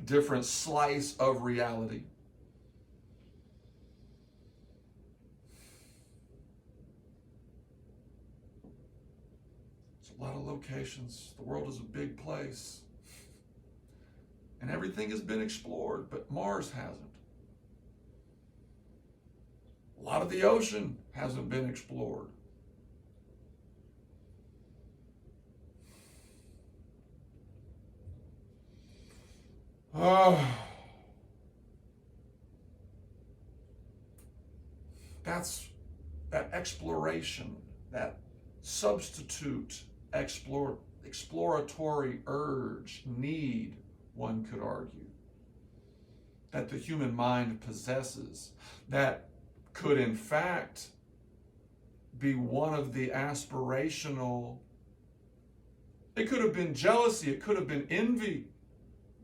different slice of reality. It's a lot of locations. The world is a big place. And everything has been explored, but Mars hasn't. A lot of the ocean hasn't been explored. That's that exploration, that substitute exploratory urge, need, one could argue, that the human mind possesses, that could in fact be one of the aspirational, it could have been jealousy, it could have been envy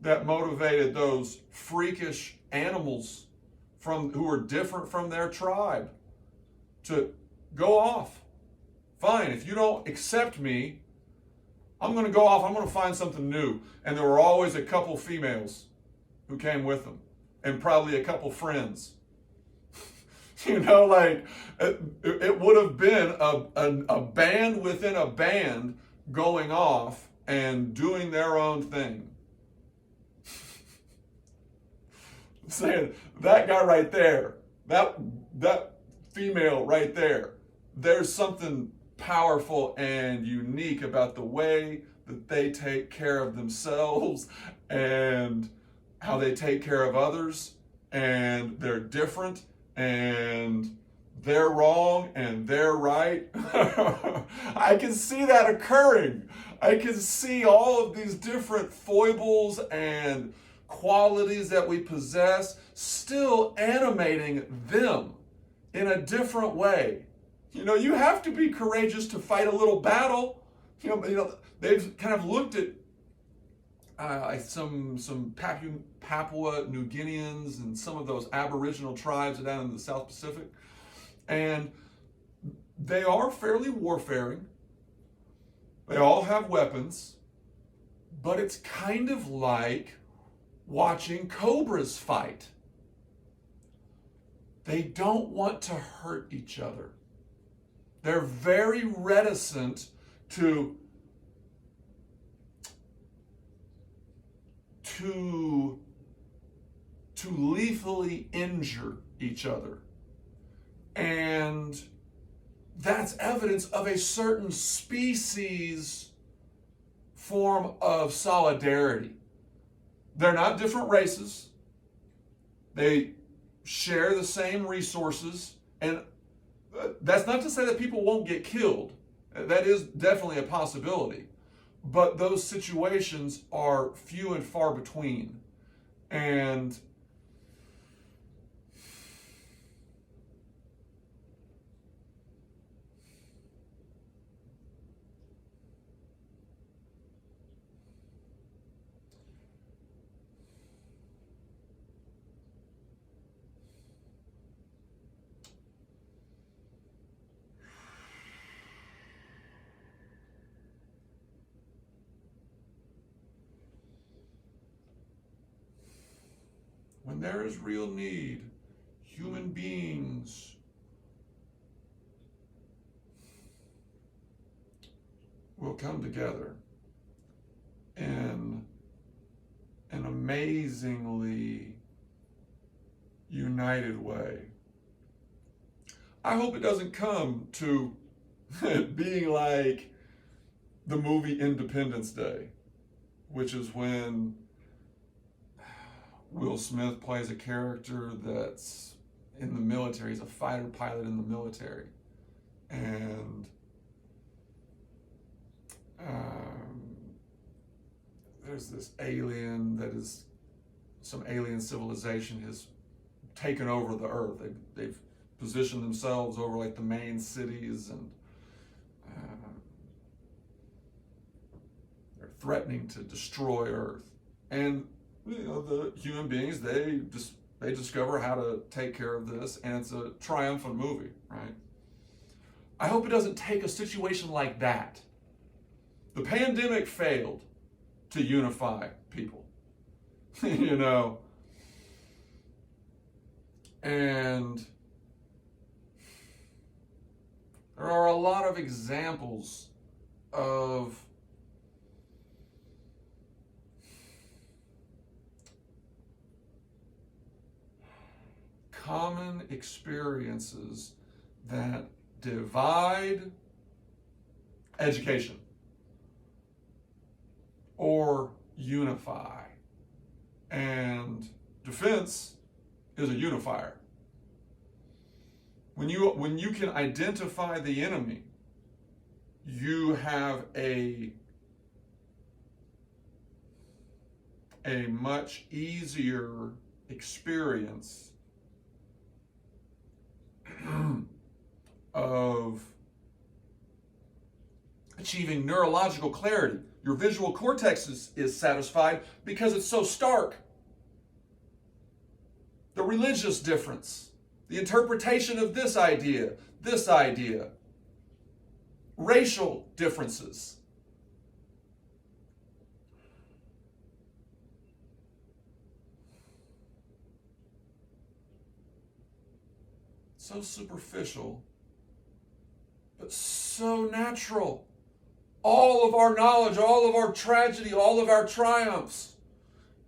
that motivated those freakish animals who were different from their tribe to go off. Fine, if you don't accept me, I'm going to go off, I'm going to find something new. And there were always a couple females who came with them, and probably a couple friends. Like it would have been a band within a band going off and doing their own thing. Saying that guy right there, that female right there, there's something powerful and unique about the way that they take care of themselves and how they take care of others, and they're different and they're wrong and they're right. I can see that occurring. I can see all of these different foibles and qualities that we possess still animating them in a different way. You have to be courageous to fight a little battle. They've kind of looked at some Papua New Guineans and some of those Aboriginal tribes down in the South Pacific, and they are fairly warfaring. They all have weapons, but it's kind of like watching cobras fight. They don't want to hurt each other. They're very reticent to lethally injure each other. And that's evidence of a certain species form of solidarity. They're not different races. They share the same resources. And that's not to say that people won't get killed. That is definitely a possibility. But those situations are few and far between. And when there is real need, human beings will come together in an amazingly united way. I hope it doesn't come to being like the movie Independence Day, which is when Will Smith plays a character that's in the military. He's a fighter pilot in the military. And there's this alien that is, some alien civilization has taken over the earth. They've positioned themselves over like the main cities, and they're threatening to destroy Earth. And the human beings, they discover how to take care of this, and it's a triumphant movie, right? I hope it doesn't take a situation like that. The pandemic failed to unify people. you know. And there are a lot of examples of common experiences that divide education or unify. And defense is a unifier. When you can identify the enemy, you have a much easier experience of achieving neurological clarity. Your visual cortex is satisfied because it's so stark. The religious difference, the interpretation of this idea, racial differences. So superficial, but so natural. All of our knowledge, all of our tragedy, all of our triumphs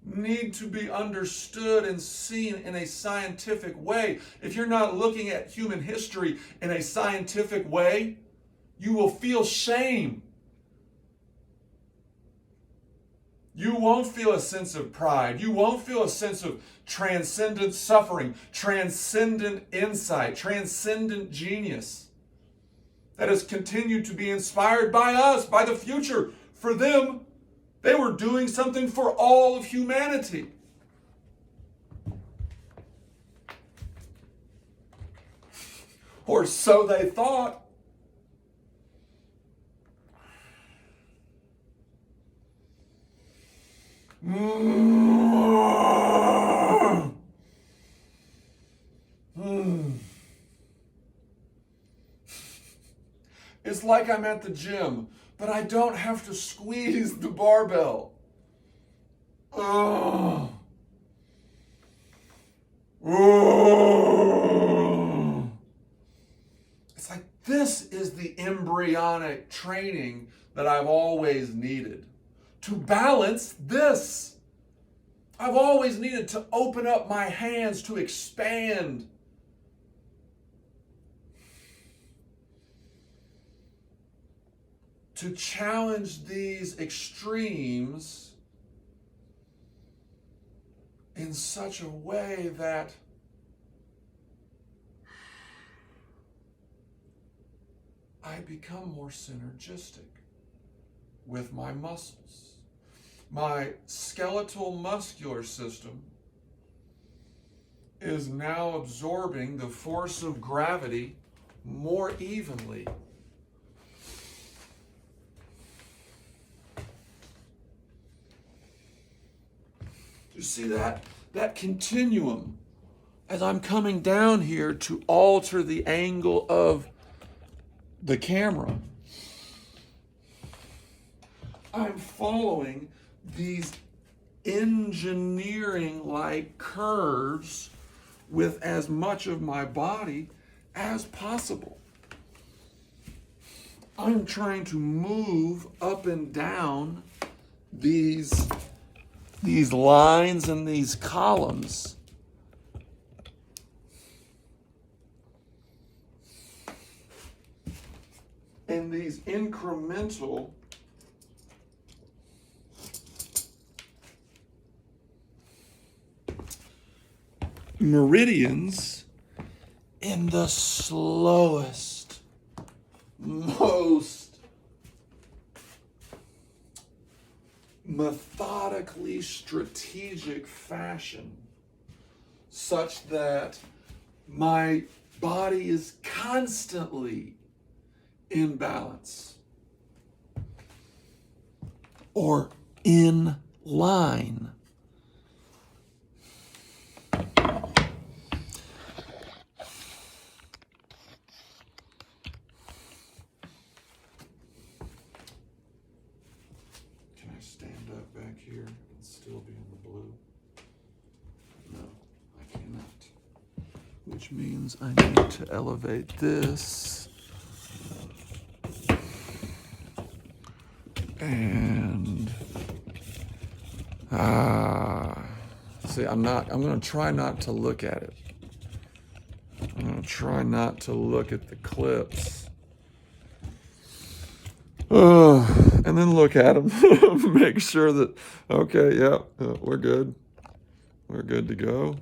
need to be understood and seen in a scientific way. If you're not looking at human history in a scientific way, you will feel shame. You won't feel a sense of pride. You won't feel a sense of transcendent suffering, transcendent insight, transcendent genius that has continued to be inspired by us, by the future. For them, they were doing something for all of humanity. Or so they thought. It's like I'm at the gym, but I don't have to squeeze the barbell. It's like this is the embryonic training that I've always needed. To balance this. I've always needed to open up my hands to expand. To challenge these extremes in such a way that I become more synergistic with my muscles. My skeletal muscular system is now absorbing the force of gravity more evenly. You see that continuum as I'm coming down here to alter the angle of the camera. I'm following these engineering-like curves with as much of my body as possible. I'm trying to move up and down these lines and these columns in these incremental meridians in the slowest, most methodically strategic fashion, such that my body is constantly in balance or in line. Can I stand up back here and still be in the blue? means I need to elevate this. And see, I'm going to try not to look at it. I'm going to try not to look at the clips. And then look at them. Make sure that, okay, yeah, we're good. We're good to go.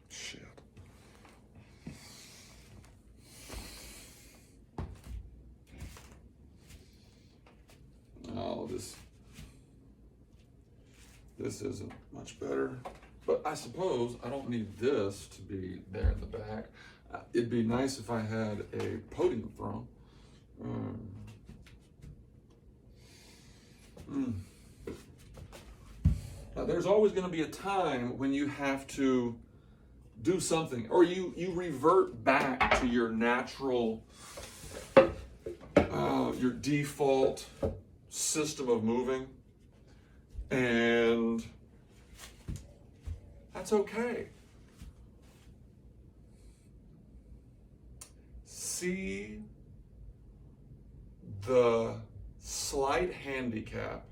Shit. Oh, this isn't much better. But I suppose I don't need this to be there in the back. It'd be nice if I had a podium throne. Now, there's always going to be a time when you have to do something, or you revert back to your natural, your default system of moving, and that's okay. See the slight handicap,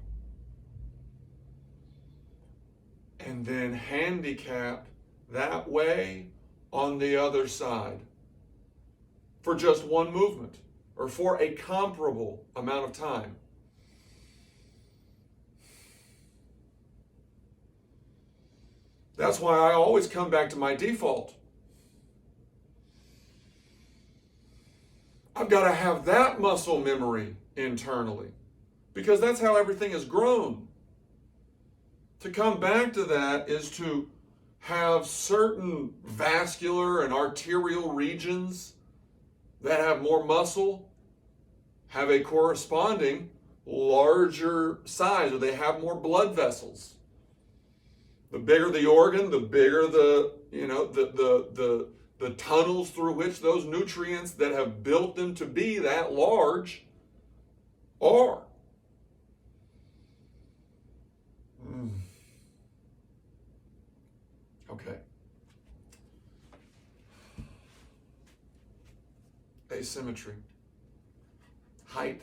and then handicap that way on the other side for just one movement or for a comparable amount of time. That's why I always come back to my default. I've got to have that muscle memory internally because that's how everything has grown. To come back to that is to have certain vascular and arterial regions that have more muscle have a corresponding larger size, or they have more blood vessels. The bigger the organ, the bigger the tunnels through which those nutrients that have built them to be that large are. Okay. Asymmetry. Height.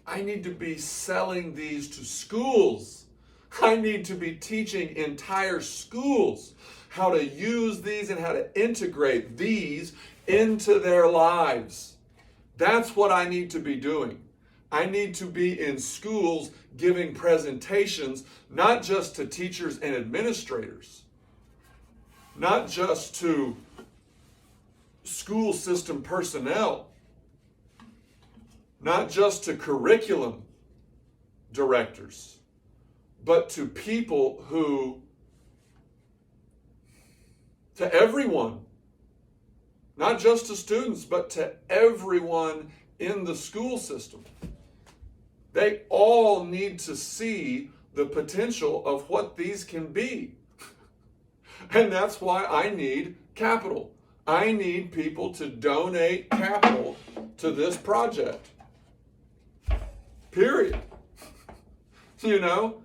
I need to be selling these to schools. I need to be teaching entire schools how to use these and how to integrate these into their lives. That's what I need to be doing. I need to be in schools giving presentations, not just to teachers and administrators, not just to school system personnel, not just to curriculum directors, but to people to everyone, not just to students, but to everyone in the school system. They all need to see the potential of what these can be. And that's why I need capital. I need people to donate capital to this project. Period. You know?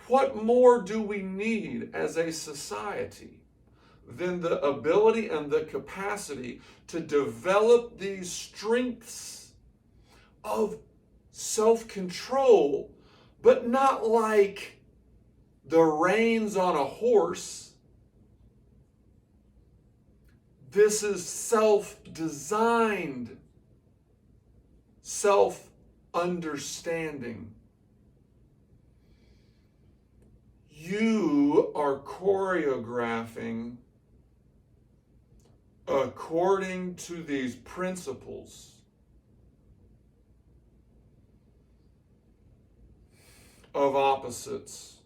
What more do we need as a society than the ability and the capacity to develop these strengths of self-control, but not like the reins on a horse. This is self-designed, self-understanding. You are choreographing according to these principles of opposites.